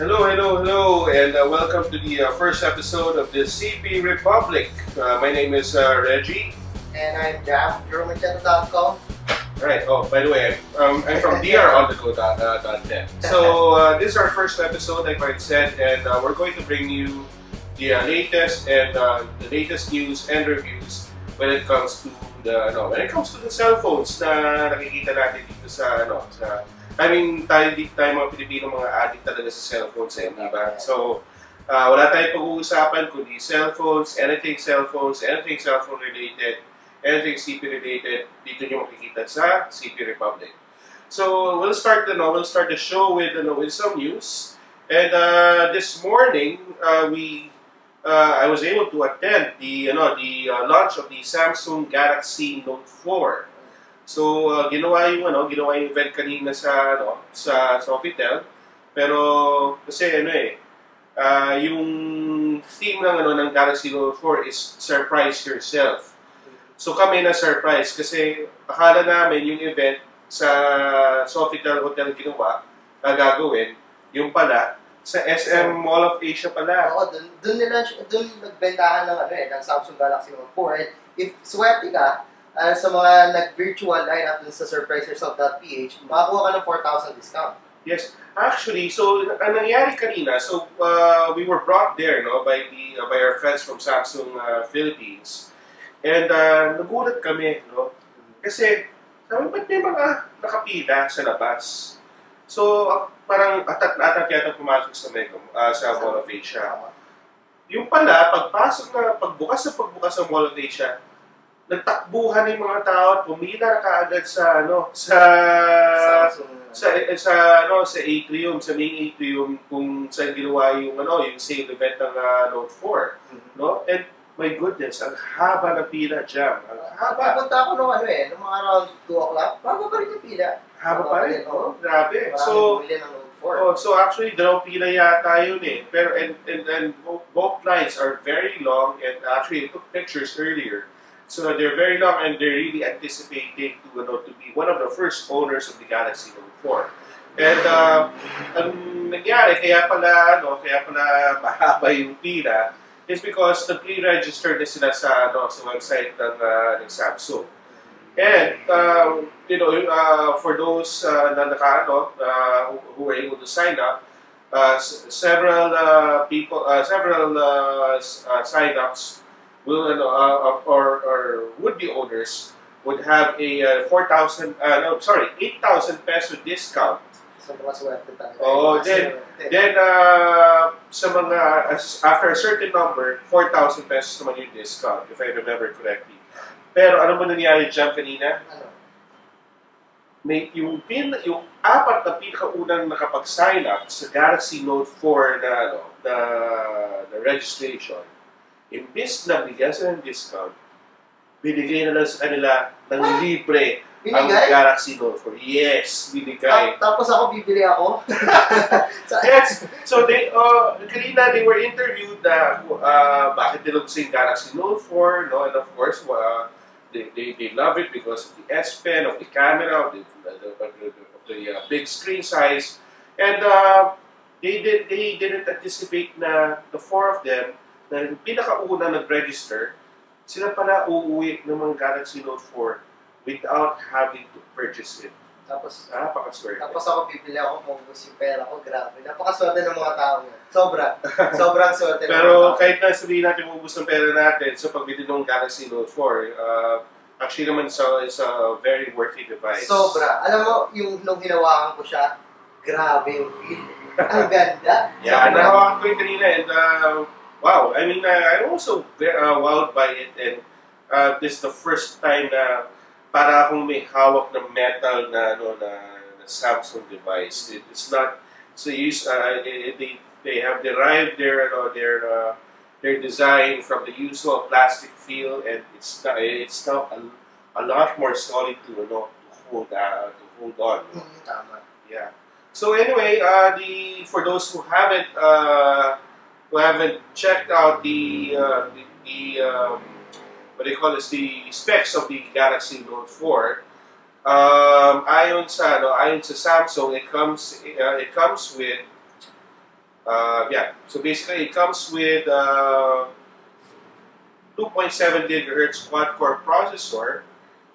Hello, hello, hello, and welcome to the first episode of the CP Republic. My name is Reggie. And I'm Jam, Euromacheta.com. Right. Oh, by the way, I'm from dronthego.net. So this is our first episode, like I said, and we're going to bring you the latest news and reviews when it comes to the cell phones na nakikita natin dito sa tayo mga Pilipino mga addict talaga sa cellphones di ba? So wala tayong pag-uusapan kundi cellphones, anything cellphone related, anything CP related, dito nyo makikita sa CP Republic. So we'll start the show with some news. And this morning I was able to attend the launch of the Samsung Galaxy Note 4. So ginawa yung event kanina sa Sofitel. Pero kasi yung theme ng Galaxy Note 4 is surprise yourself. So kami na surprise kasi akala namin yung event sa Sofitel Hotel ginawa gagawin yung pala sa SM Mall of Asia pala. Oo, dun nagbentahan ng Samsung Galaxy Note 4. And if swerte ka, sa mga nag-virtual line-up dun sa surpriseyourself.ph, makakuha ka ng 4,000 discount. Yes, actually, so ang nangyari kanina, so we were brought there by our friends from Samsung Philippines. And nagulat kami, kasi sabi, ba't may mga nakapila sa labas? So parang atat yata pumasok sa Mall of Asia. Yung pala, pagbukas ng Mall of Asia, nagtakbuhan yung mga tao at pumila na kaagad sa atrium, sa main atrium kung saan ginawa yung sale event ng Note 4, no? And my goodness, ang haba ng pila, Jam. Ang haba. Punta ako nung mga around 2 o'clock, haba pa rin yung pila. Haba pa rin, grabe. So actually, dalawang pila yata yun Pero and both lines are very long, and actually I took pictures earlier. So they're very long, and they're really anticipating to be one of the first owners of the Galaxy Note 4. And ang nangyari, kaya pala mahaba yung pila, is because the pre-registered na sila sa website ng Samsung. And for those who were able to sign up, several sign-ups will or would-be owners would have a 8,000 peso discount. So mga swerte talaga. Then sa mga after a certain number, 4,000 pesos naman yung discount, if I remember correctly. Pero ano mo nangyari dyan kanina? Ano? May yung apat na pinakaunang nakapag-sign up sa Galaxy Note 4 na registration, imbis na bigyan sila ng discount, binigay na lang sa kanila ng libre ang Galaxy Note 4. Yes, binigay. Tapos ako, bibili ako. Yes. So kanina they were interviewed na bakit nila gusto yung Galaxy Note 4, and of course, they love it because of the S Pen, of the camera, of the big screen size, and they didn't anticipate na the four of them na pinakauna nag-register, sila pala uuwi ng mga Galaxy Note 4 without having to purchase it. Tapos napakaswerte. Tapos ako bibili ako, maubos yung pera ko, grabe. Napakaswerte ng mga tao niya. Sobrang swerte ng mga tao. Pero kahit na sabihin natin maubos ng pera natin, so pag bili ng Galaxy Note 4, actually naman it's a very worthy device. Sobra. Alam mo, nung hinawakan ko siya, grabe yung feel. Ang ganda. Yeah, nahawakan ko yung kanina, and wow. I mean, I'm also wowed by it, and this is the first time na para akong may hawak na metal na Samsung device. It's not so used. They have derived their design from the usual plastic feel, and it's now a lot more solid to hold on. Tama. Yeah. So anyway, for those who haven't checked out the specs of the Galaxy Note 4, ayon sa Samsung, it comes with Yeah, so basically it comes with 2.7 gigahertz quad-core processor.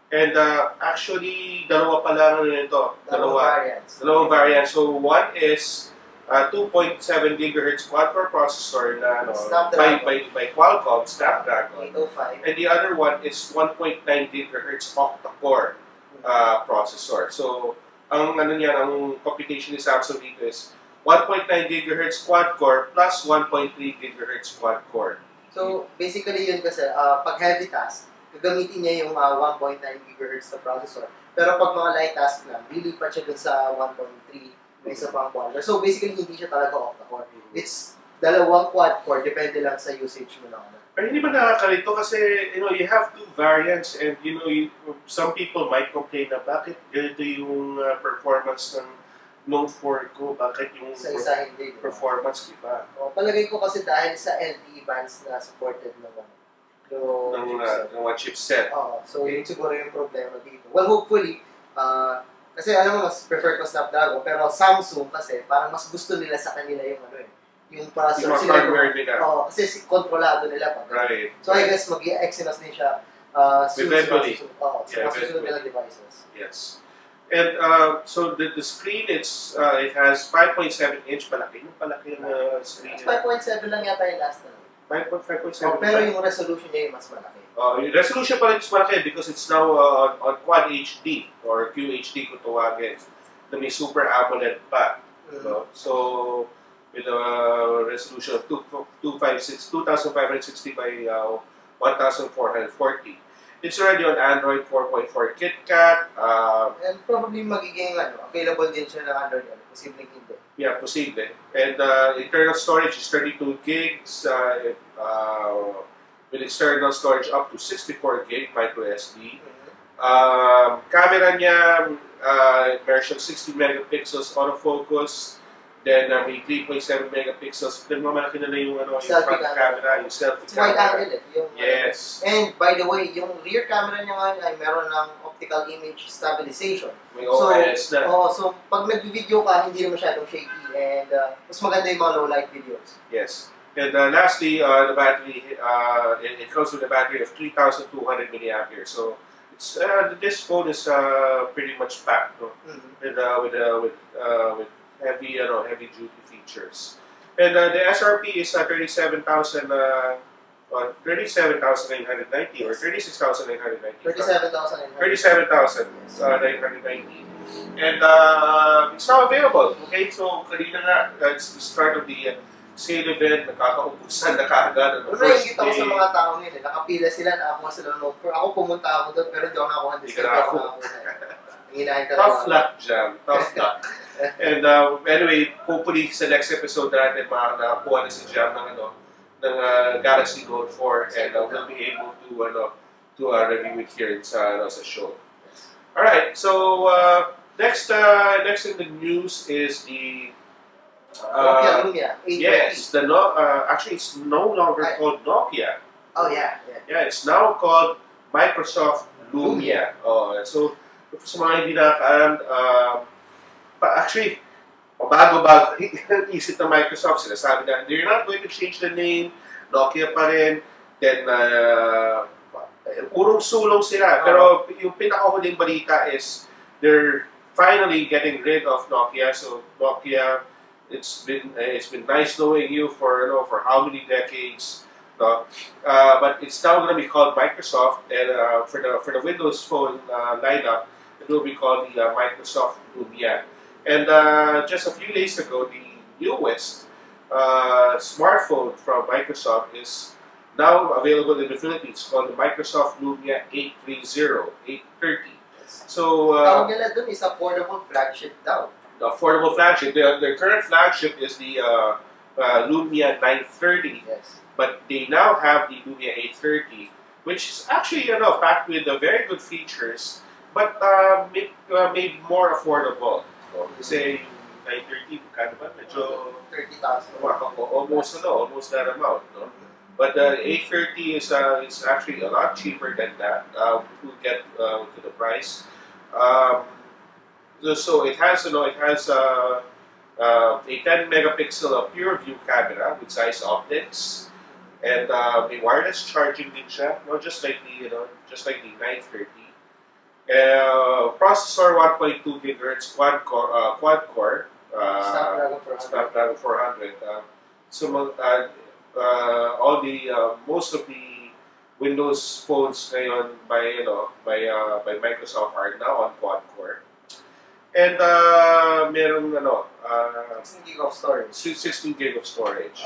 And actually, dalawa pa lang ano nito. Variants. Dalawang variants. So one is 2.7 gigahertz quad-core processor na by Qualcomm, Snapdragon. 805. And the other one is 1.9 gigahertz octa-core processor. So ang ano niyan, ang computation ni Samsung dito is 1.9 gigahertz quad-core plus 1.3 gigahertz quad-core. So basically yun kasi pag heavy task, gagamitin niya yung 1.9 GHz na processor. Pero pag mga light task lang, lilipat siya dun sa 1.3, may isa pang quad-core. So basically, hindi siya talaga octa-core. It's dalawang quad-core, depende lang sa usage mo lang. Pero hindi ba nakakalito kasi, you have two variants and, some people might complain na bakit ganito yung performance ng Note 4 ko, bakit yung sa isa hindi, performance, di ba? Palagay ko kasi dahil sa LTE bands na supported naman. Ng chipset. So yun siguro yung problema dito. Well, hopefully, kasi alam mo, mas prefer ko Snapdragon, pero Samsung kasi, parang mas gusto nila sa kanila yung yung processor. Yung hardware nila. Kasi kontrolado nila pa. Right. So I guess mag-i-Exynos din siya eventually. Sa susunod nila devices. Yes. And so the screen, it has 5.7-inch, palaki na screen. 5.7 lang yata yung last na. 5.7. Pero yung resolution niya yung mas malaki. Yung resolution pa rin mas malaki because it's now on Quad HD or QHD kung tawagin na may Super AMOLED pa. So, with a resolution of 2560 by 1440. It's already on Android 4.4 KitKat. And probably magiging available din siya ng Android. Posibleng hindi. Yeah, posible. And internal storage is 32 gigs. With external storage up to 64 gig micro SD. Camera niya, version 60 megapixels autofocus. Then may 3.7 megapixels. Then mamalaki na yung front camera, yung selfie camera. It's wide angle Yes. And by the way, yung rear camera niya ngayon ay meron ng optical image stabilization. May OIS na. So pag nag-video ka, hindi na masyadong shaky and mas maganda yung mga low light videos. Yes. And lastly, the battery, it comes with a battery of 3,200 milliamperes. So it's this phone is pretty much packed, no? With heavy duty features. And the SRP is 37,990 or 36,990. 37,990. And it's now available. Okay, so kanina nga, it's the start of the sale event, nakakaubusan na kaagad on the first day. Nakikita ko sa mga tao ngayon, nakapila sila, nakakuha sila ng Note 4. Ako pumunta ako doon, pero hindi ako nakakuha ng discount. Tough luck, Jam. Tough luck. And anyway, hopefully sa next episode natin makakuha na si Jam ng Galaxy Note 4 and we'll be able to review it here sa show. Alright, so next in the news is the Nokia Lumia. Yes, actually it's no longer called Nokia. Oh yeah. Yeah, it's now called Microsoft Lumia. So sa mga hindi nakakaalam, actually, bago-bago isip ng Microsoft, sinasabi na they're not going to change the name, Nokia pa rin, then purong sulong sila. Pero yung pinakahuling balita is they're finally getting rid of Nokia. So Nokia, it's been nice knowing you for how many decades. But it's now going to be called Microsoft, and for the Windows Phone lineup, it will be called the Microsoft Lumia. And just a few days ago, the newest smartphone from Microsoft is now available in the Philippines, called the Microsoft Lumia 830. So tawag nila dun is affordable flagship daw. The affordable flagship. Their current flagship is the Lumia 930. Yes. But they now have the Lumia 830, which is actually packed with very good features, but made more affordable. So, kasi 930, magkano ba? Medyo 30,000. Almost that amount, no? But the 830 is it's actually a lot cheaper than that. We'll get to the price. So it has a 10 megapixel pure view camera with Zeiss optics, and may wireless charging din siya, no? Just like the just like the 930. Processor 1.2 gigahertz quad core. Snapdragon 400. So all the most of the Windows phones ngayon by Microsoft are now on quad core. And merong 16 gig of storage. 16 gig of storage.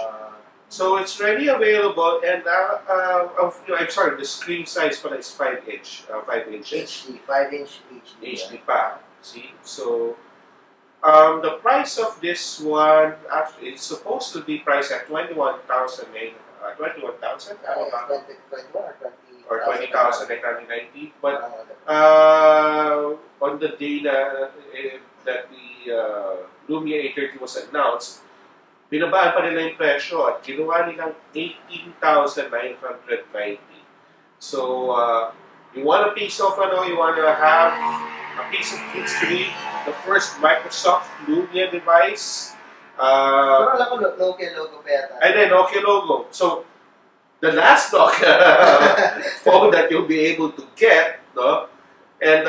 So it's ready available, and I'm sorry, the screen size pala is 5 inches. HD, 5-inch HD. HD pa. See? So the price of this one, actually, it's supposed to be priced at 21,000. 21,000? Or 20,990. But on the day that the Lumia A30 was announced, binabaan pa nila yung presyo at ginawa nilang 18,990. So, you want a piece of, you want to have a piece of history, the first Microsoft Lumia device. Pero alam ko, Nokia logo pa yata. And then, Nokia logo. So, the last Nokia phone that you'll be able to get, no? And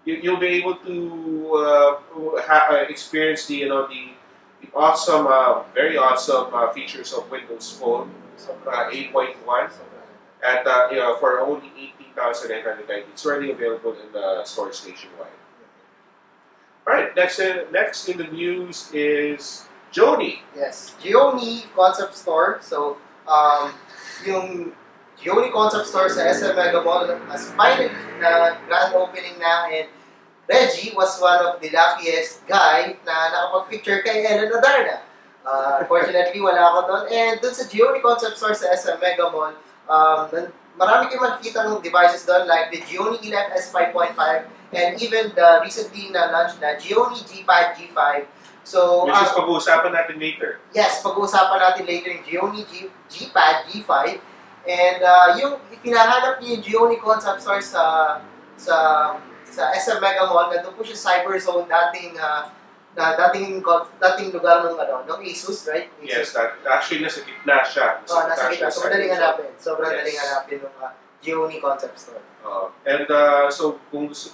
you'll be able to experience the awesome, very awesome features of Windows Phone 8.1 at for only 18,990. It's already available in the stores nationwide. All right, next in the news is Gionee. Yes, Gionee Concept Store. So, yung Gionee Concept Store sa SM Mega Mall has finally grand opening na, and Reggie was one of the luckiest guy na nakapag-picture kay Ellen Adarna. Unfortunately, wala ako doon. And doon sa Gionee Concept Store sa SM Mega Mall, marami kayo makikita ng devices doon like the Gionee 11S 5.5 and even the recently na-launch na Gionee G5, G5. So, which is pag-uusapan natin later. Yes, pag-uusapan natin later yung Gionee G5, G5. And yung pinahanap niyo yung Gionee Concept Store sa SM Mega Mall, nandun po siya Cyber Zone, dating lugar ng Asus, right? Asus. Yes, actually nasa gitna siya. Nasa gitna. So, madaling hanapin. Sobrang daling hanapin ng Gionee Concept Store. And so, kung gusto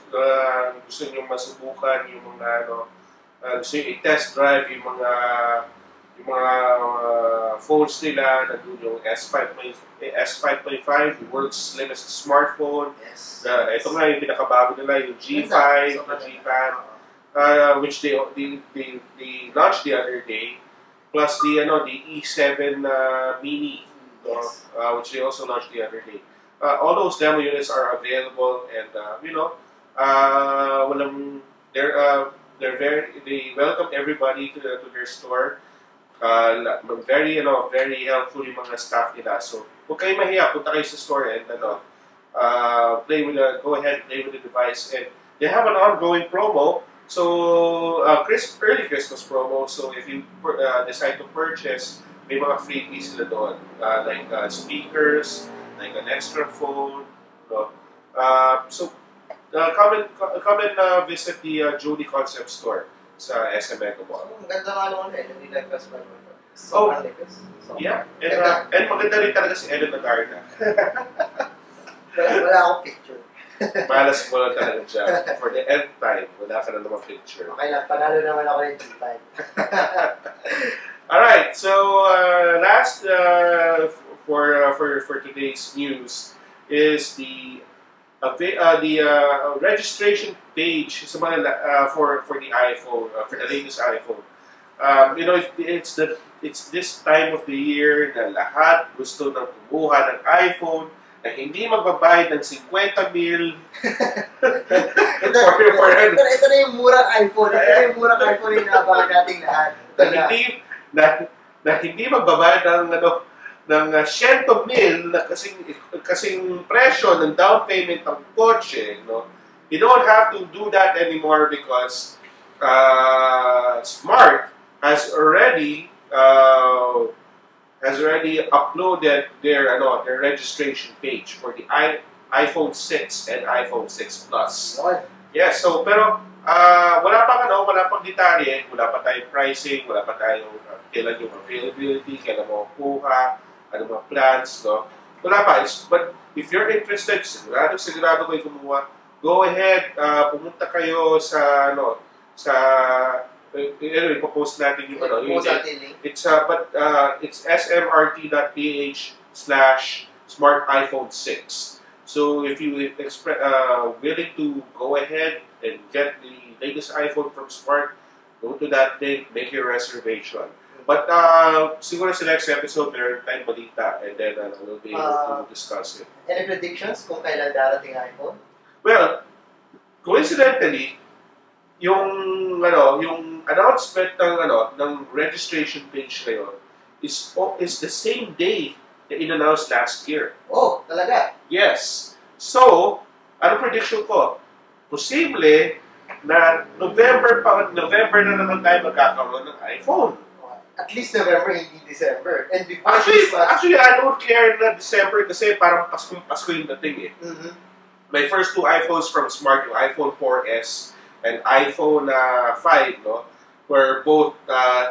nyo masubukan yung mga gusto nyo i-test drive yung mga phones nila, nandun yung S5.5, the world's slimmest smartphone. Yes. Ito nga yung pinakabago nila, yung G5, the G-Pad, which they launched the other day, plus the E7 Mini, which they also launched the other day. All those demo units are available, and they welcome everybody to their store. Very helpful yung mga staff nila. So, huwag kayo mahiya, punta kayo sa store and go ahead and play with the device. And they have an ongoing promo. So, early Christmas promo. So, if you decide to purchase, may mga freebies sila doon. Like speakers, like an extra phone. So, come and visit the Gionee Concept Store sa SM Mega Mall. Ang ganda nga naman hindi like us ba? Sobrang likas. Yeah. And maganda rin talaga si Ellen Adarna. Wala akong picture. Malas mo lang talaga siya. For the end time, wala ka na naman picture. Okay lang, panalo naman ako ng G5. Alright, so last for today's news is the registration page for the iPhone, for the latest iPhone. It's this time of the year na lahat gusto nang kumuha ng iPhone na hindi magbabayad ng 50 mil. Ito na yung murang iPhone. Ito na yung murang iPhone na inaabangan nating lahat. Na hindi magbabayad ng 100 mil na kasing presyo ng down payment ng kotse, no? You don't have to do that anymore because Smart has already uploaded their registration page for the iPhone 6 and iPhone 6 Plus. Yes, so pero wala pang detalye, wala pa tayong pricing, wala pa tayong kailan yung availability, kailan mo kuha, ano mga plans, no? Wala pa. But if you're interested, sigurado kayo kumuha, go ahead, pumunta kayo sa, ipopost natin yung, it's smrt.ph/smart iPhone 6. So if you willing to go ahead and get the latest iPhone from Smart, go to that link, make your reservation. But siguro sa next episode, meron tayong balita and then we'll be able to discuss it. Any predictions kung kailan darating iPhone? Well, coincidentally, yung announcement ng registration page ngayon is the same day na in-announced last year. Oh, talaga? Yes. So, ano prediction ko? Posible na November na naman tayo magkakaroon ng iPhone. At least November, hindi December. And actually, I don't care na December kasi parang Pasko yung dating eh. Mm-hmm. My first two iPhones from Smart, yung iPhone 4S and iPhone 5, no, were both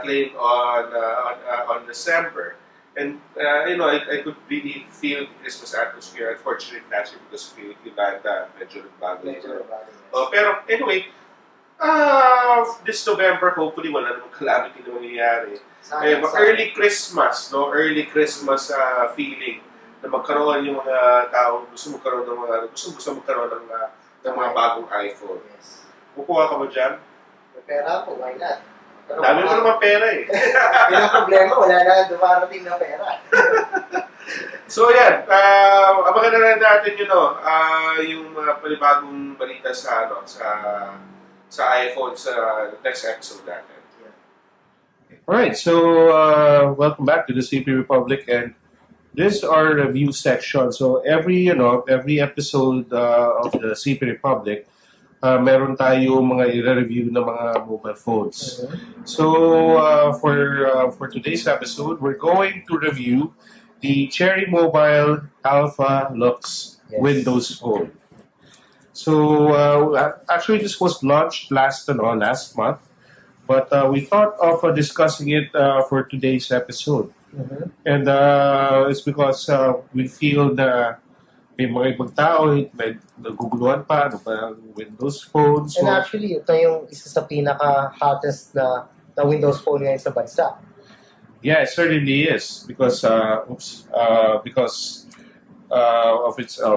claimed on December. And, I could really feel the Christmas atmosphere. Unfortunately, last year because Yolanda medyo nagbago. Pero anyway, this November, hopefully, wala namang calamity na mangyayari. Early Christmas, no? Early Christmas feeling na magkaroon yung mga tao gusto magkaroon ng mga bagong iPhone. Yes. Kukuha ka mo dyan? May pera ako, why not? Dami mo naman pera eh. Yun ang problema, wala na dumarating na pera. So yan, abangan na lang natin yung panibagong balita sa iPhone sa next episode natin. Alright, so welcome back to the CP Republic, and this is our review section. So every episode of the CP Republic, meron tayo mga i-review na mga mobile phones. So for today's episode, we're going to review the Cherry Mobile Alpha Lux Windows Phone. So actually, this was launched last month, but we thought of discussing it for today's episode. And it's because we feel na may mga ibang tao naguguluhan pa Windows Phone. So, and actually, ito yung isa sa pinaka-hottest na Windows Phone ngayon sa bansa. Yeah, it certainly is because of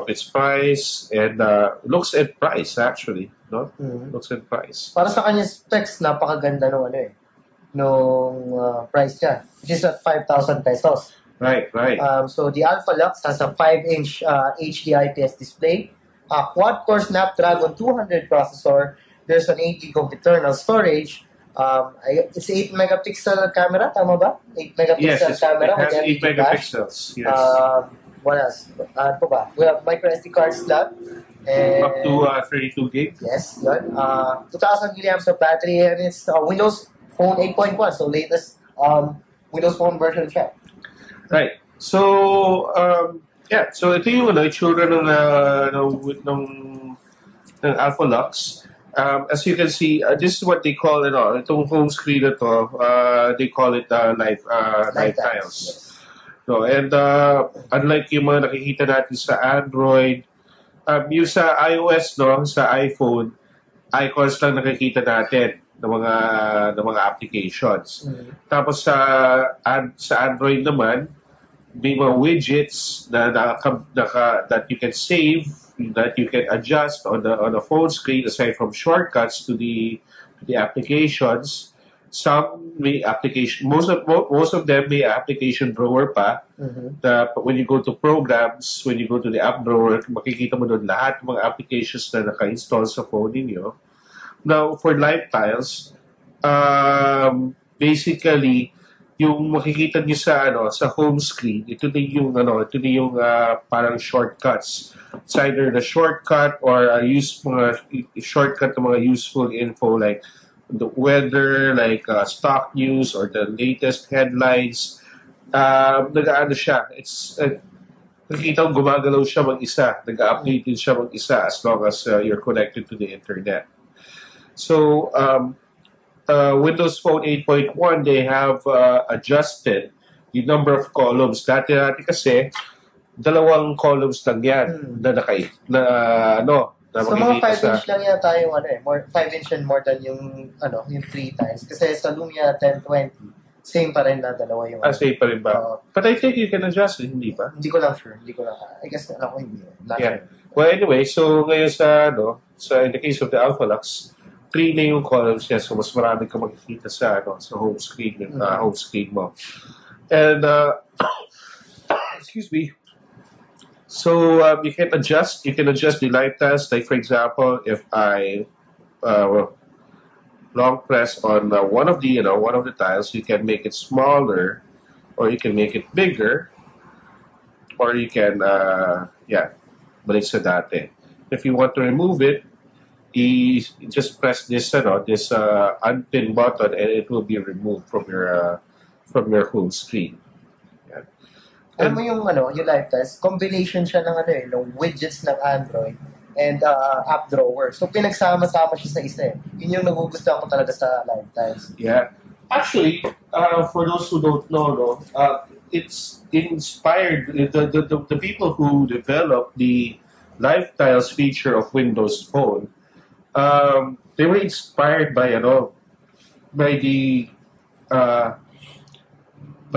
its price and looks and price actually, no? Looks and price. Para sa kanya specs, napakaganda nung price niya, which is at 5,000 pesos. Right. So the Alpha Lux has a 5-inch HD IPS display, a quad-core Snapdragon 200 processor. There's an 8 GB of internal storage. It's 8 megapixel camera, tama ba? 8 megapixel camera. It has 8 megapixels. Yes. What else? Ano ba? We have micro SD card slot. And up to 32 gig. Yes, yun. 2,000 milliamps of battery, and it's Windows Phone 8.1, so latest Windows Phone version siya. Right. So, so ito yung itsura ng Alpha Lux. As you can see, this is what they call itong home screen na to, they call it live tiles. Yes. So, and unlike yung mga nakikita natin sa Android, yung sa iOS, sa iPhone, icons lang nakikita natin ng mga applications. Tapos sa Android naman, may mga widgets that you can save, that you can adjust on the phone screen aside from shortcuts to the applications. Some may application, most of them may application drawer pa. When you go to programs, when you go to the app drawer, makikita mo doon lahat ng mga applications na naka-install sa phone ninyo. Now, for live tiles, basically, yung makikita niyo sa home screen, ito din yung parang shortcuts. It's either the shortcut or mga shortcut ng mga useful info like the weather, like stock news or the latest headlines. Nag-aano siya. It's nakikita ko gumagalaw siya mag-isa. Nag-update din siya mag-isa as long as you're connected to the internet. So Windows Phone 8.1, they have adjusted the number of columns. Dati kasi, dalawang columns lang yan na So mga makikita 5 inch lang yata yung more 5 inch and more than yung yung 3 times. Kasi sa Lumia 1020, same pa rin na dalawa yung Same pa rin ba? But I think you can adjust it, hindi ba? Hindi ko lang sure. I guess alam ko hindi. Yeah. Well, anyway, so ngayon in the case of the Alpha Lux, 3 na yung columns niya, so mas marami ka makikita sa home screen mo. And excuse me. So you can adjust the light task. Like for example, if I long press on one of the tiles, you can make it smaller, or you can make it bigger, or you can balik sa dati. If you want to remove it, you just press this unpin button, and it will be removed from your home screen. Alam mo yung live test, combination siya ng widgets ng Android and app drawer. So pinagsama-sama siya sa isa eh. Yun yung nagugustuhan ko talaga sa live test. Yeah. Actually, for those who don't know, it's inspired the people who developed the live tiles feature of Windows Phone. They were inspired by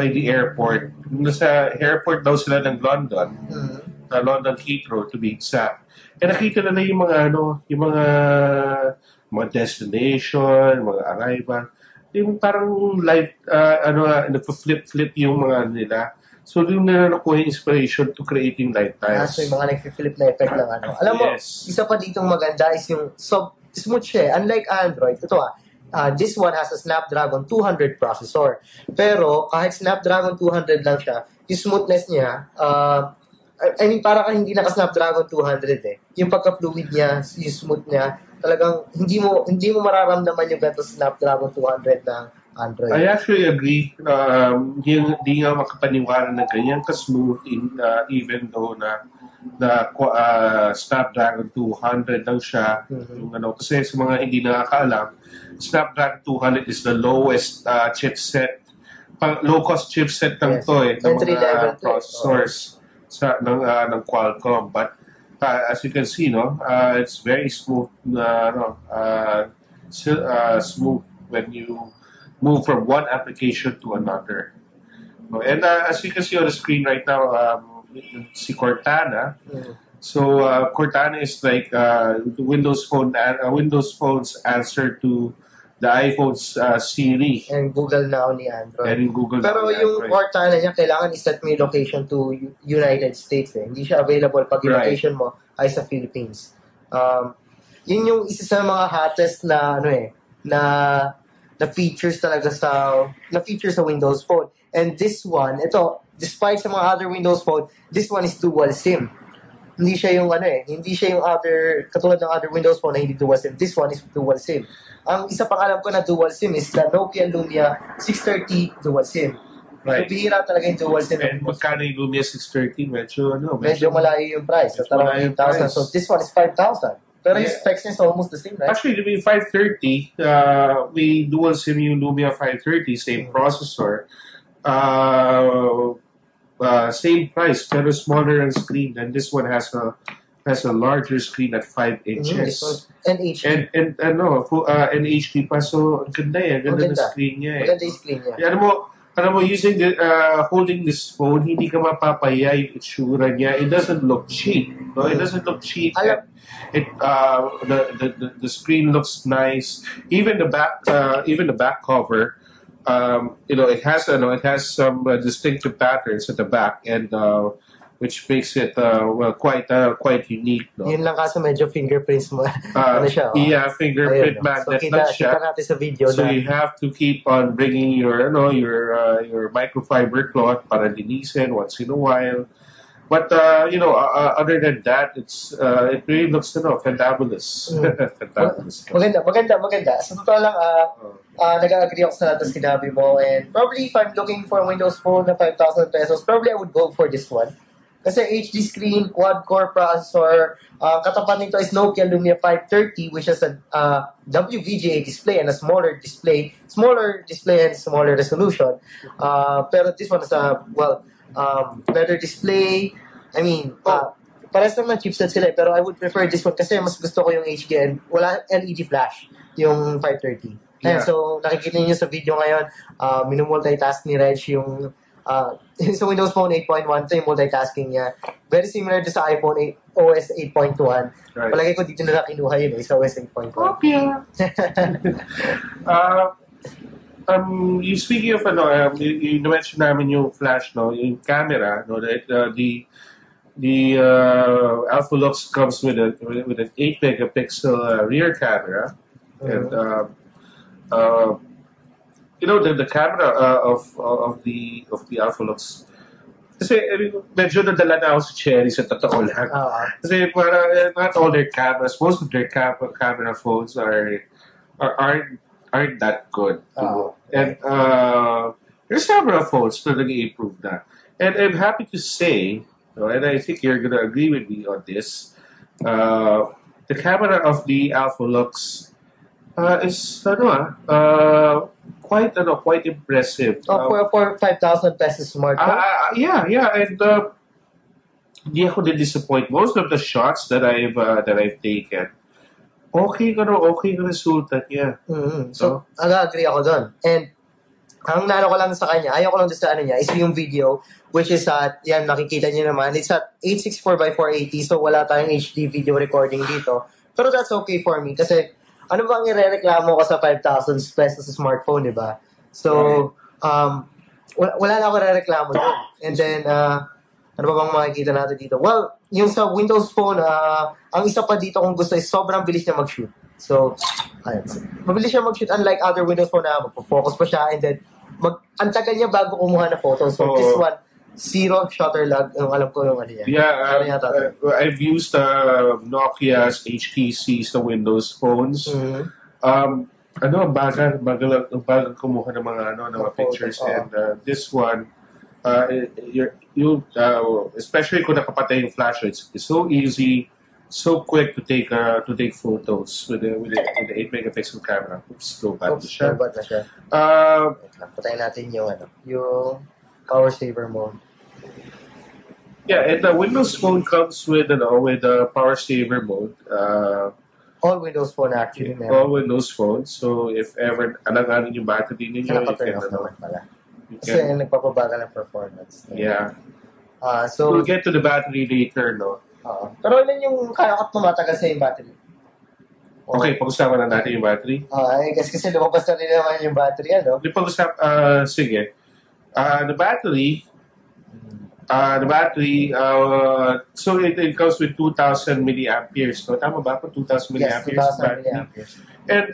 the airport. Nasa airport daw sila ng London, London Heathrow to be exact. E nakita na yung mga destination, mga arrival. Yung parang live, nagpa-flip-flip yung mga nila. So, doon na nakuha yung inspiration to creating live tiles. So, yung mga nag-flip na effect lang Alam mo, isa pa ditong maganda is yung smooth siya. Unlike Android, ito this one has a Snapdragon 200 processor. Pero kahit Snapdragon 200 lang siya, yung smoothness niya, para kang hindi naka-Snapdragon 200 eh. Yung pagka-fluid niya, yung smooth niya, talagang hindi mo mararamdaman yung ganito Snapdragon 200 ng Android. I actually agree. Hindi nga makapaniwala na ganyan ka-smooth even though na Snapdragon 200 lang siya. Kasi sa mga hindi nakakaalam, Snapdragon 200 is the lowest chipset, low-cost chipset ng ng mga processors ng Qualcomm. But as you can see, it's very smooth. Smooth when you move from one application to another. And as you can see on the screen right now, si Cortana. So Cortana is like Windows Phone's answer to the iPhone's Siri. And Google Now ni Android. And Google Pero Now yung Cortana niya, kailangan iset mo yung location to United States. Hindi siya available pag yung location mo ay sa Philippines. Yun yung isa sa mga hottest na na features talaga sa Windows Phone. And this one, despite sa mga other Windows Phone, this one is dual SIM. Hindi siya yung katulad ng other Windows Phone na hindi dual SIM. This one is dual SIM. Ang isa pang alam ko na dual SIM is the Nokia Lumia 630 dual SIM. Right. So, bihira talaga yung dual SIM. And magkano yung Lumia 630? Medyo malayo yung price. So, talagang 8,000. So, this one is 5,000. Pero yung specs niya is almost the same, right? Actually, the 530, we dual SIM yung Lumia 530, same processor. Same price, pero smaller on screen. And this one has a larger screen at 5 inches. And HD. And HD pa. So, ganda na screen niya eh. Maganda yung screen niya. Alam mo, holding this phone, hindi ka mapapaya yung itsura niya. It doesn't look cheap. No? It doesn't look cheap. The screen looks nice. Even the back cover, it has some distinctive patterns at the back, and which makes it quite unique. No? Yun lang kaso medyo fingerprints mo. Siya? Yeah, fingerprint magnet lang siya. Kita natin sa video so you have to keep on bringing your microfiber cloth para linisin once in a while. But other than that, it really looks fantabulous. Fantabulous. Maganda. Sa totoo lang, nag-agree ako sa lahat ng sinabi mo. And probably if I'm looking for a Windows Phone na 5,000 pesos, probably I would go for this one. Kasi HD screen, quad-core processor, katapat nito is Nokia Lumia 530 which has a WVGA display and a smaller display and smaller resolution. Pero this one is better display. I mean, parehas naman chipset sila pero I would prefer this one kasi mas gusto ko yung HDN. Wala LED flash, yung 530. Yeah. So, nakikita niyo sa video ngayon, minumultitask ni Reg yung sa Windows Phone 8.1, ito yung multitasking niya. Very similar to sa iPhone 8, OS 8.1. Right. Palagay ko dito na kinuha yun sa OS 8.1. Okay. You speaking of you mentioned namin yung flash, no, yung camera, no, that the Alpha Lux comes with an 8 megapixel rear camera, and the camera of the Alpha Lux. Kasi medyo nadala na ako sa Cherry sa totoo lang. Kasi not all their cameras, most of their camera phones aren't that good. And there's several phones na nag-improve na. And I'm happy to say, and I think you're gonna agree with me on this, the camera of the Alpha Lux is quite impressive. For 5,000 pesos smartphone? Yeah, and hindi ako disappoint. Most of the shots that I've taken, okay ka resulta niya. So, agree ako doon. And ang naano ko lang sa kanya, ayaw ko lang sa niya, is yung video, which is yan, nakikita niyo naman, it's at 864x480, so wala tayong HD video recording dito. Pero that's okay for me, kasi ano bang irereklamo ko sa 5,000 pesos sa smartphone, di ba? So, wala na ako irereklamo doon. And then, ano ba bang makikita natin dito? Well, yung sa Windows Phone, ang isa pa dito kung gusto is sobrang bilis niya mag-shoot. So, ayun. Mabilis siya mag-shoot unlike other Windows Phone na magpo-focus pa siya and then ang tagal niya bago kumuha na photos. So, this one, zero shutter lag. Yung alam ko yung ano yan. Yeah, I've used Nokia's HTC sa Windows phones. Bagal kumuha ng mga pictures. And this one, especially kung nakapatay yung flash, it's so easy, so quick to take photos with the 8 megapixel camera. Oops, go back na siya. Patayin natin yung power saver mode. Yeah, and the Windows Phone comes with power saver mode. All Windows Phone actually. All Windows Phones. So if ever alanganin yung battery ninyo, you can nagpapabagal ng performance. Yeah. So we'll get to the battery later, no? Pero ilan yung kaya ka tumatagal sa yung battery? Okay, pag-usapan na natin yung battery. I guess kasi lumabas na rin naman yung battery, ano? Sige. The battery, so it comes with 2,000 milliamperes. No? Tama ba po? 2,000 milliamperes. Yes, 2,000 milliamperes. And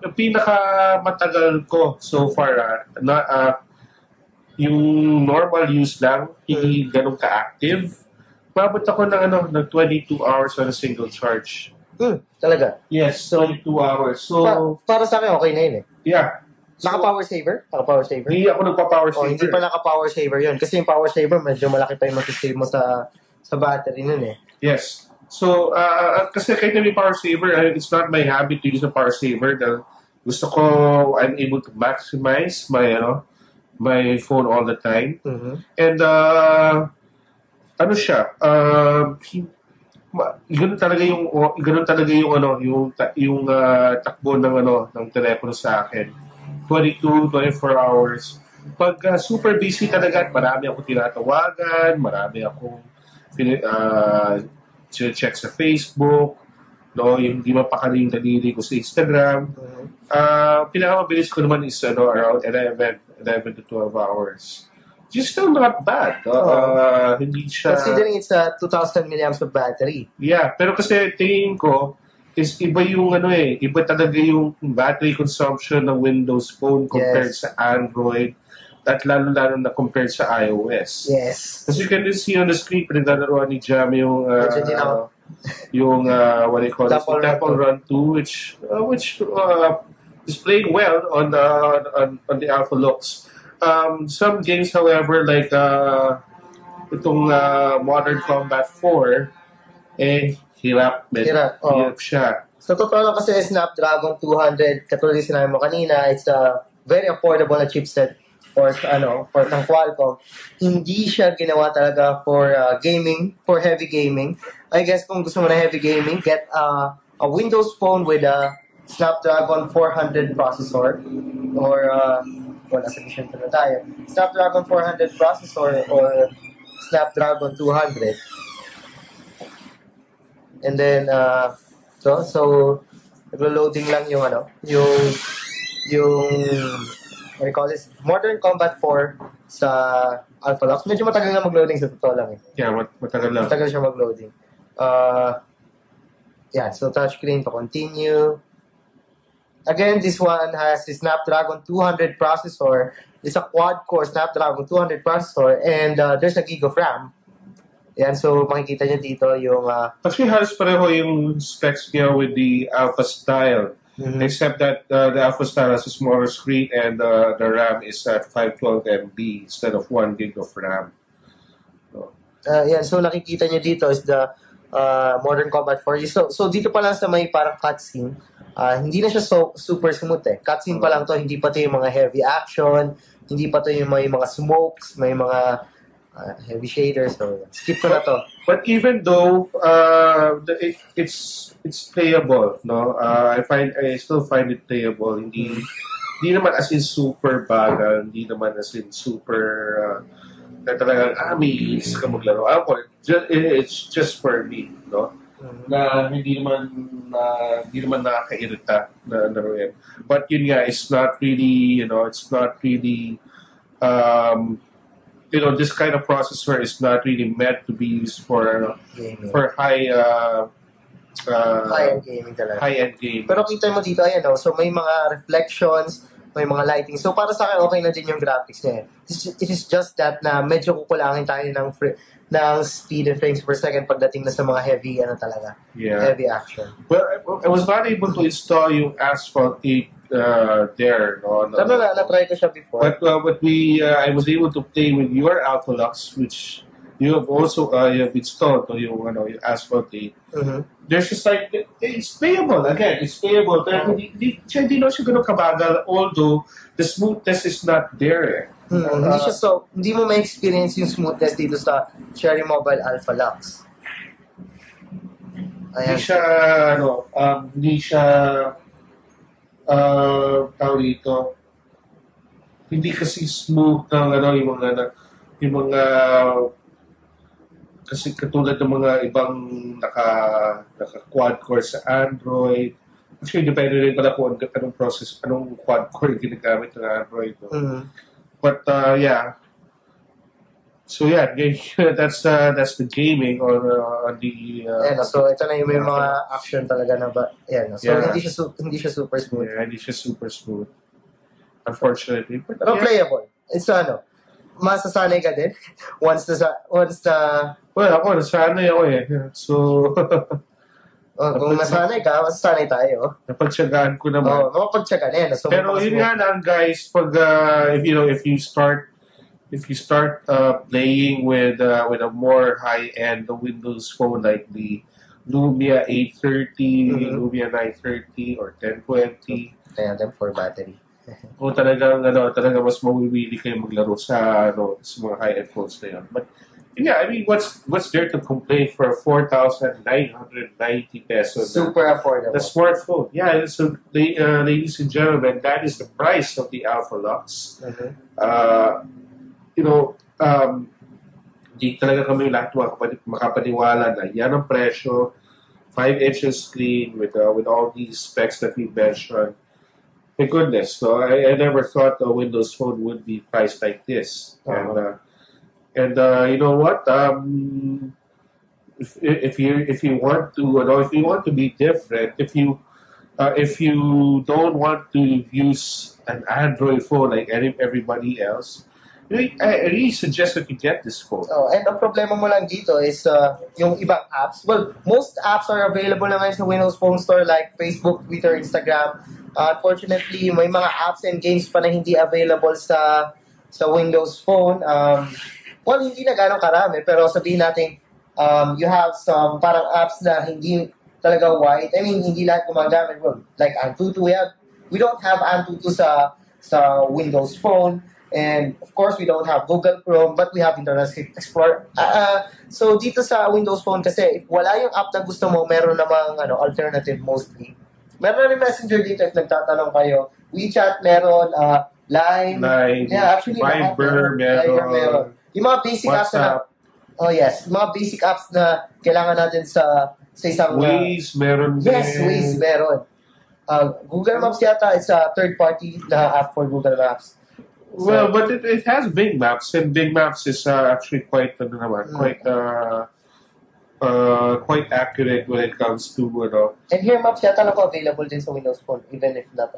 yung pinakamatagal ko so far, yung normal use lang, hindi ganun ka-active. Mabot ako ng 22 hours on a single charge. Talaga? Yes, 22 hours. So, para sa akin, okay na yun eh. Yeah. Naka-power saver? Naka-power saver? Hindi ako nagpa-power saver. Hindi pa naka-power saver yun. Kasi yung power saver, medyo malaki pa yung mag-save mo sa battery nun eh. Yes. So, kasi kahit na may power saver, it's not my habit to use a power saver. Gusto ko, I'm able to maximize my phone all the time. And, ano siya, ganun talaga yung takbo ng telepono sa akin. 22, 24 hours. Pag super busy talaga, marami akong tinatawagan, marami akong check sa Facebook, yung di mapakaling daliri ko sa Instagram. Pinakamabilis ko naman is around 11 to 12 hours. Just still not bad. Hindi siya... Considering it's a 2,000 milliamps of battery. Yeah, pero kasi tingin ko, is iba yung iba talaga yung battery consumption ng Windows Phone compared sa Android at lalo-lalo na compared sa iOS. Yes. As you can see on the screen, pinagdalaroan ni Jam yung what do you call it? Temple Run 2, which is playing well on the Alpha Lux. Some games, however, like itong Modern Combat 4, hirap siya. So, totoo lang kasi Snapdragon 200, katulad yung sinabi mo kanina, it's a very affordable na chipset for ng Qualcomm. Hindi siya ginawa talaga for gaming, for heavy gaming. I guess kung gusto mo na heavy gaming, get a Windows Phone with a Snapdragon 400 processor or nasa mission na tayo. Snapdragon 400 processor or Snapdragon 200. And then, so naglo-loading lang yung what do you call this? Modern Combat 4 sa Alphalox. Medyo matagal na mag-loading sa totoo lang eh. Yeah, matagal lang. Matagal siya mag-loading. So touchscreen to continue. Again, this one has the Snapdragon 200 processor. It's a quad-core Snapdragon 200 processor and there's a gig of RAM. Yan, so makikita nyo dito yung... Actually, halos pareho yung specs niya with the Alpha Style. Mm-hmm. Except that the Alpha Style has a smaller screen and the RAM is at 512 MB instead of 1 gig of RAM. So nakikita nyo dito is the Modern Combat 4. So dito pa lang sa may parang cutscene, hindi na siya super smooth eh. Cutscene pa lang to, hindi pa to yung mga heavy action, hindi pa to yung may mga smokes, may mga heavy shaders, so skip ko na to. But even though it's playable, no, I still find it playable. Hindi naman as in super bagal, hindi naman as in super na talagang amaze ka maglaro. It's just for me, no. Na hindi naman nakakairita na laruin. But yun nga, it's not really, this kind of processor is not really meant to be used for high-end gaming talaga. High-end gaming. Pero kita mo dito, so may mga reflections, may mga lighting. So para sa akin, okay na din yung graphics niya. It is just that na medyo kukulangin tayo ng speed and frames per second pagdating na sa mga heavy, heavy action. Well, I was not able to install yung Asphalt 8 there. Na-try ko siya before. But I was able to play with your Alphalux, which you have also you have installed yung Asphalt 8. Mm-hmm. There's just like, it's playable. Again, it's playable. Pero hindi na siya ganun kabagal, although the smoothness is not there. Hindi mo ma-experience yung smoothness dito sa Cherry Mobile Alphalux. Hindi siya tawag dito, hindi kasi smooth yung mga kasi katulad ng mga ibang naka quad core sa Android. Actually, depende rin pala kung anong quad core yung ginagamit ng Android. No? Mm-hmm. But so yeah, that's the gaming on the. So ito na yung may mga action talaga na ba? So hindi siya super smooth. Yeah, hindi siya super smooth. Unfortunately, pero playable. It's masasanay ka din once the. Well, ako nasanay ako eh. So. Kung nasanay ka, masasanay tayo. Napagtsagaan ko naman. Mapagtsagaan yan. So, pero yun nga lang guys, pag if you start playing with a more high-end Windows Phone like the Lumia 830, Lumia 930, or 1020. Kaya them for battery. O talagang mas mawiwili kayo maglaro sa mga high-end phones na yan. But yeah, I mean, what's there to complain for 4,990 pesos? Super affordable. The smartphone. Yeah, so ladies and gentlemen, that is the price of the Alphalux. Di talaga kami lahat makapaniwala na yan ang presyo, 5-inch screen with all these specs that we mentioned. My goodness, no, I never thought a Windows Phone would be priced like this. And you know what? If you want to be different, if you don't want to use an Android phone like everybody else, I really suggest that you get this phone. And ang problema mo lang dito is yung ibang apps. Well, most apps are available naman sa Windows Phone Store like Facebook, Twitter, Instagram. Unfortunately, may mga apps and games pa na hindi available sa Windows Phone. well, hindi na gano'ng karami, pero sabihin natin, you have some parang apps na hindi talaga wide. I mean, hindi lahat gumagamit. Well, like Antutu, we don't have Antutu sa Windows Phone. And of course, we don't have Google Chrome, but we have Internet Explorer. So dito sa Windows Phone kasi, if wala yung app na gusto mo, meron namang alternative mostly. Meron na rin Messenger dito if nagtatanong kayo. WeChat meron, Line. Yeah, actually, Viber, meron. Yung mga basic apps na, WhatsApp. yes, mga basic apps na kailangan natin sa isang... Waze, meron din. Yes, Waze, meron. Google Maps yata is a third-party na app for Google Maps. Well, but it has Bing Maps, and Bing Maps is actually quite quite accurate when it comes to And here Maps yata lang ko available din sa Windows Phone, even if not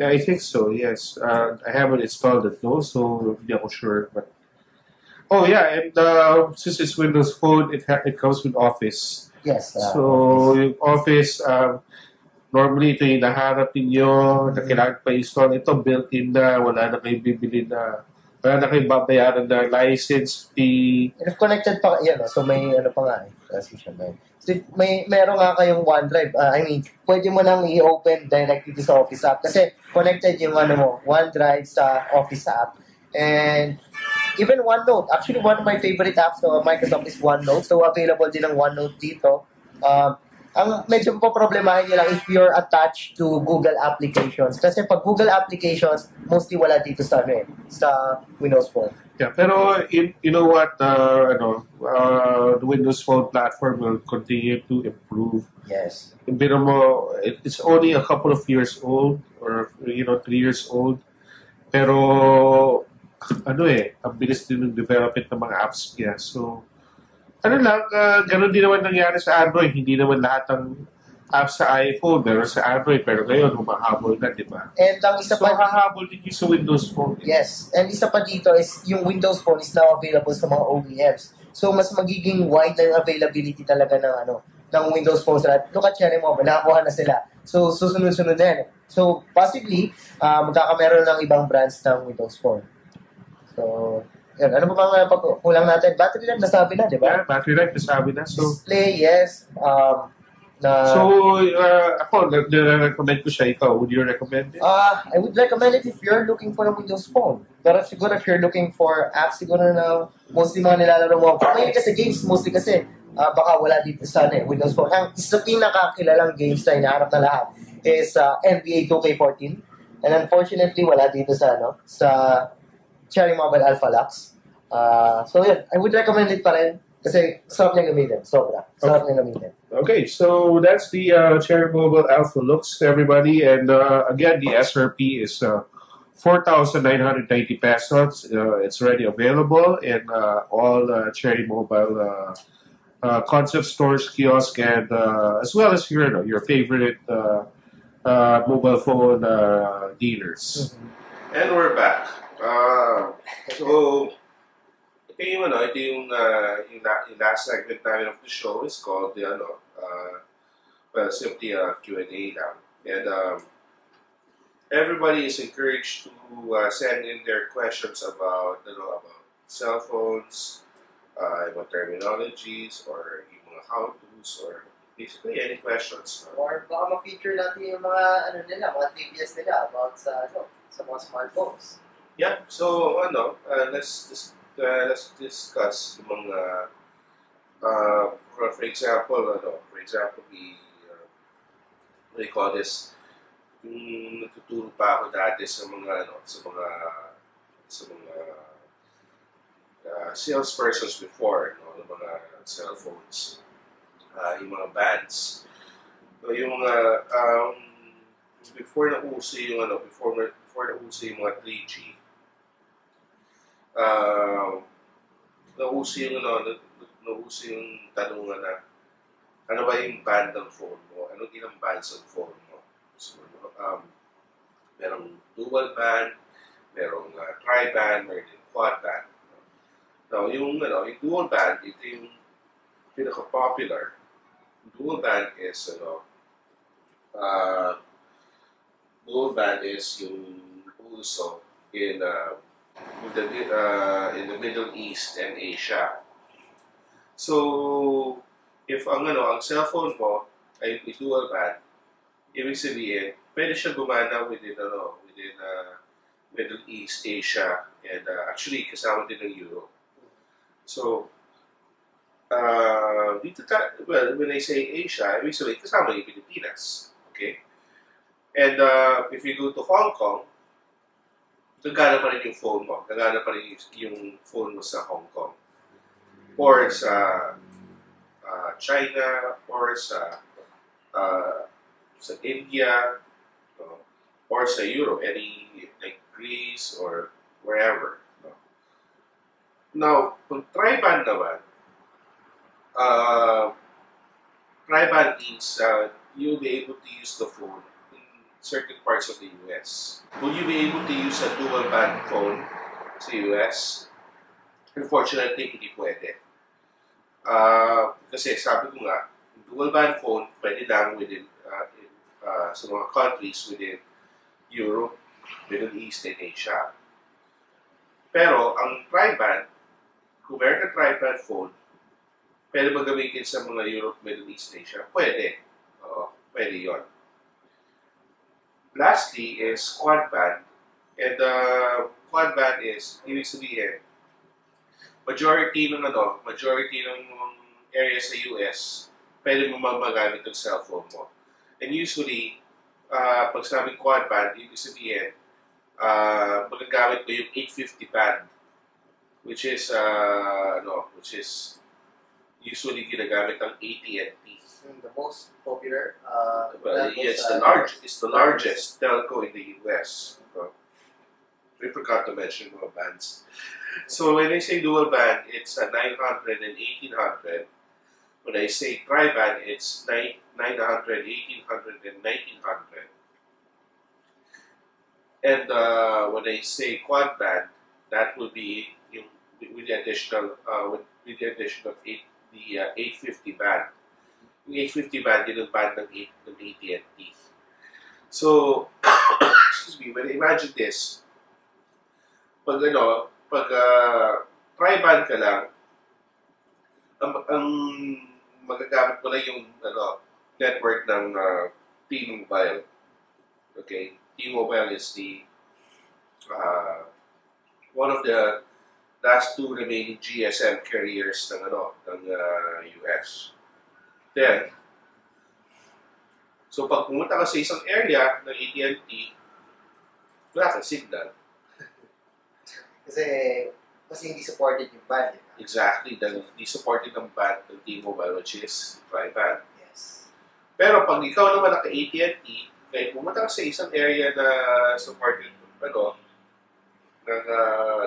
I think so. Yes, I haven't installed it though, so hindi ako sure. But and since it's Windows Phone, it comes with Office. Yes. So yung Office. Normally, ito yung nahanap ninyo, na kailangan pa-install. Ito, built-in na, wala na kayong bibili na, wala na kayong babayaran na license fee. And if connected pa, so may pa nga kasi siya So, meron nga kayong OneDrive. Pwede mo nang i-open directly sa Office app. Kasi connected yung OneDrive sa Office app. And even OneNote. Actually, one of my favorite apps sa Microsoft is OneNote. So, available din ang OneNote dito. Ang medyo problemahin nyo lang if you're attached to Google applications. Kasi pag Google applications, mostly wala dito sa Windows Phone. Yeah, pero you know what? The Windows Phone platform will continue to improve. Yes. It's only a couple of years old or 3 years old. Pero ang bilis din ng development ng mga apps niya. So, ganun din naman nangyari sa Android. Hindi naman lahat ng apps sa iPhone, meron sa Android, pero ngayon, humahabol na, di ba? And ang isa pa, hahabol din yung sa Windows Phone. Yes. And isa pa dito is, yung Windows Phone is now available sa mga OEMs. So, mas magiging wide na yung availability talaga ng Windows Phone. Look at Cherry Mobile, nakakuha na sila. So, susunod-sunod na yan. So, possibly, magkakameron ng ibang brands ng Windows Phone. So, yan. Ano pa bang pagkulang natin? Battery life, nasabi na, di ba? Yeah, battery life, nasabi na. So, display, yes. Ako, recommend ko siya. Ikaw, would you recommend it? I would recommend it if you're looking for a Windows Phone. Pero siguro if you're looking for apps, siguro na mostly mga nilalaro mo. Mahilig ka sa games, mostly kasi baka wala dito sa Windows Phone. Ang isa pinakakilalang games na hinahanap na lahat is NBA 2K14. And unfortunately, wala dito sa Cherry Mobile Alpha Lux. So yun, I would recommend it pa rin kasi sarap niya gamitin. Sobra. Sarap niya gamitin. Okay, so that's the Cherry Mobile Alpha Lux, everybody. And again, the SRP is 4,990 pesos. It's already available in all Cherry Mobile concept stores, kiosk, and as well as your favorite mobile phone dealers. Mm-hmm. And we're back. So, ito yung last segment namin of the show is called simply a Q&A lang. And everybody is encouraged to send in their questions about cell phones, about terminologies, or yung mga how-tos, or basically any questions. Or baka ma-feature natin yung mga mga trivias nila about sa mga smartphones. Yeah, so let's discuss yung mga for example we call this yung natuturo pa ako dati sa mga salespersons before ng mga cellphones, yung mga bands, yung mga before nauso yung mga 3G. Nauso yung tanungan na ano ba yung band ng phone mo? Ano ilang bands ng phone mo? So, merong dual band, merong tri-band, merong quad band. Now, yung dual band, ito yung pinaka-popular. Dual band is dual band is yung uso in in the Middle East and Asia. So, if ang cellphone mo ay dual band, ibig sabihin, pwede siya gumana within Middle East, Asia, and actually kasama din ng Europe. So, when I say Asia, ibig sabihin kasama yung Pilipinas. Okay? And if you go to Hong Kong, gagana pa rin yung phone mo. Gagana pa rin yung phone mo sa Hong Kong. Or sa China, or sa India, or sa Europe, like Greece or wherever. Now, kung tri-band naman, tri-band means you'll be able to use the phone in certain parts of the US. Will you be able to use a dual-band phone sa US? Unfortunately, hindi pwede. Kasi sabi ko nga, dual-band phone pwede lang sa mga countries within Europe, Middle East, and Asia. Pero ang tri-band, kung meron ka tri-band phone, pwede ba gamitin sa mga Europe, Middle East, Asia? Pwede. Oo, pwede yon. Lastly is quad band. And quad band is, ibig sabihin, majority ng area sa US, pwede mo magamit yung cellphone mo. And usually, pag sinabing quad band, ibig sabihin, magagamit mo yung 850 band, which is usually ginagamit ng AT&T. The most popular. It's the largest telco in the US. We forgot to mention mga bands. So when I say dual band, it's a 900 and 1800. When I say tri-band, it's 900, 1800, and 1900. And when I say quad band, that will be with the addition of the 850 band. Yung 850 band, yun ang band ng AT&T. So, excuse me, when I imagine this, pag tri-band ka lang, ang magagamit mo lang yung network ng T-Mobile. Okay? T-Mobile is one of the last two remaining GSM carriers ng US. Then, so pag pumunta ka sa isang area ng AT&T, wala kang signal. Kasi hindi supported yung band. Exactly, dahil hindi supported ng band ng T-Mobile, which is tri-band. Yes. Pero pag ikaw naman naka-AT&T, kahit pumunta ka sa isang area na supported ng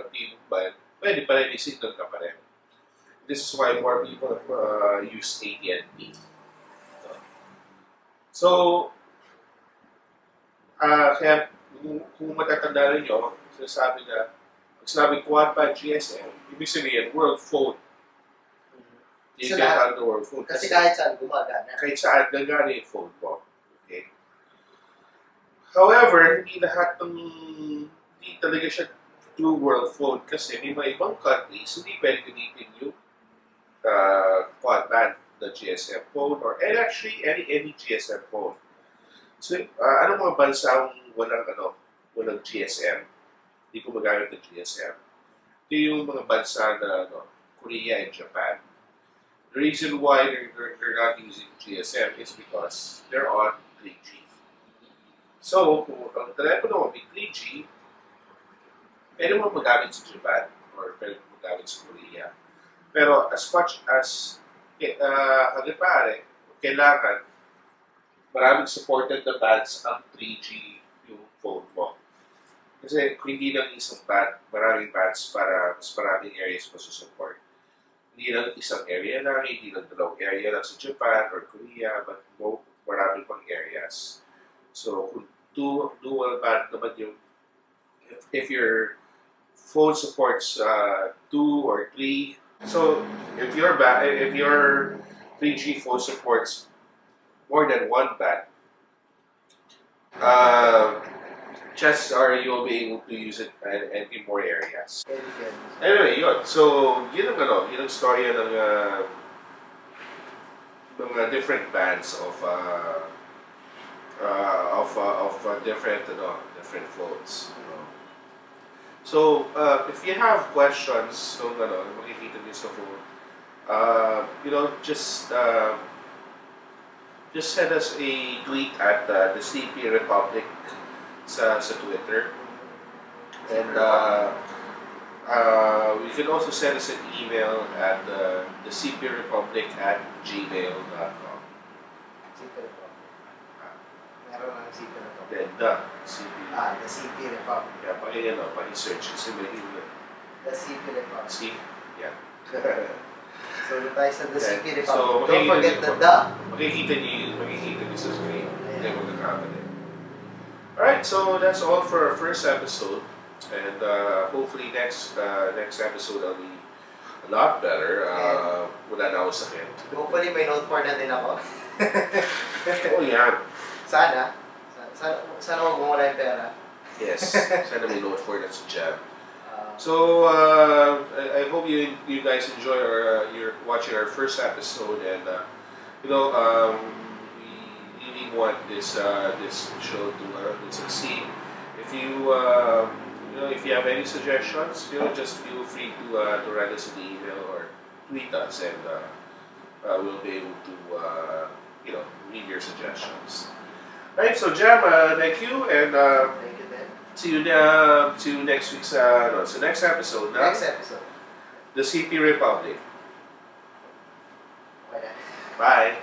T-Mobile, pwede pa rin i-signal ka pa rin. This is why more people use AT&T. So, kaya kung matatanda rin nyo, sinabi quad band GSM, ibig sabihin world phone. You can have the world phone. Kasi kahit saan gumagana. Kahit saan gagana yung phone mo. Okay? However, hindi talaga siya true world phone kasi may mga ibang countries hindi pwede gamitin yung quad band na GSM phone or actually any GSM phone. So, anong mga bansang walang GSM? Hindi ko magamit ng GSM. Ito yung mga bansa na Korea and Japan. The reason why they're not using GSM is because they're on 3G. So, kung ang telepono mo may 3G, pwede mo magamit sa Japan or pwede mo magamit sa Korea. Pero as much as hanggang pare, kailangan maraming supported na bands ang 3G yung phone mo. Kasi kung hindi lang isang band, maraming bands para mas maraming areas mo support. Hindi lang isang area lang, hindi lang dalawang area lang sa Japan or Korea, but maraming pang areas. So kung dual band naman yung, if your phone supports 2 or 3, so if your 3G phone supports more than one band, chances are you'll be able to use it and in more areas. Anything. Anyway, yun. So, yun ang storya ng mga different bands of different floats. You know. So, if you have questions nung makikita niyo sa phone, just send us a tweet at the CP Republic sa Twitter. And you can also send us an email at the cprepublic@gmail.com. CP Republic. Meron ng CP Republic. Then the CP. The CP Republic. Yeah, paki-search kasi may The CP Republic. See? Yeah. So, doon tayo sa The Okay. CP Republic. So, Don't forget the makikita niyo sa screen. Hindi mo nagkakamali. Alright, so that's all for our first episode. And hopefully next episode will be a lot better. Wala na ako sakit. Hopefully may note for na din ako. Oh, yeah. Sana huwag mo wala yung pera. Yes. Sana may note for that sa Jam. So I hope you guys enjoy your watching our first episode, and we really want this show to succeed. If you if you have any suggestions, just feel free to write us an email or tweet us, and we'll be able to read your suggestions. Right. So Jam, thank you, and Thank you then. see you next week's next episode. Next episode. The CP Republic. Okay. Bye.